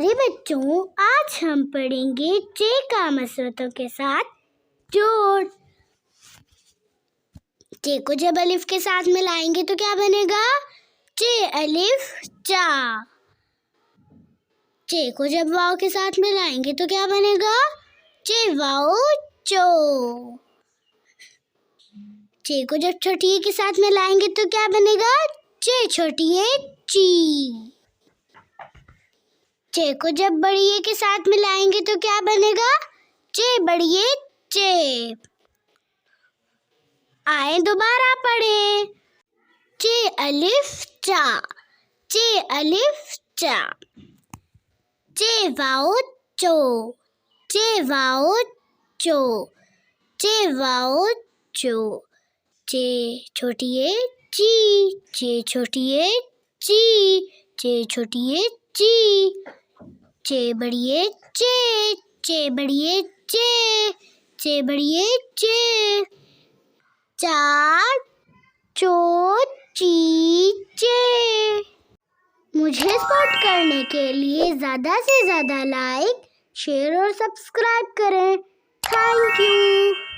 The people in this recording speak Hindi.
प्यारे बच्चों, आज हम पढ़ेंगे चे का मसरतों के साथ जोड़। चे को जब अलिफ के साथ मिलाएंगे तो क्या बनेगा? चे अलिफ चा। चे को जब वाव के साथ मिलाएंगे तो क्या बनेगा? चे वाव चो। चे को जब छोटी ए के साथ मिलाएंगे तो क्या बनेगा? चे छोटी ए ची। चे को जब बड़ी ए के साथ मिलाएंगे तो क्या बनेगा? चे बड़ी ए चे। आए दोबारा पढ़ें। चे अलिफ चा, चे अलिफ चा। चे वाओ चो, चे वाओ चो, चे वाओ चो। चे छोटी ए ची, चे छोटी ए ची, चे छोटी ए ची। चे बड़ी ए चे, चे बड़ी ए चे, चे बड़ी ए चे। चा चो ची चे। मुझे सपोर्ट करने के लिए ज़्यादा से ज़्यादा लाइक, शेयर और सब्सक्राइब करें। Thank you.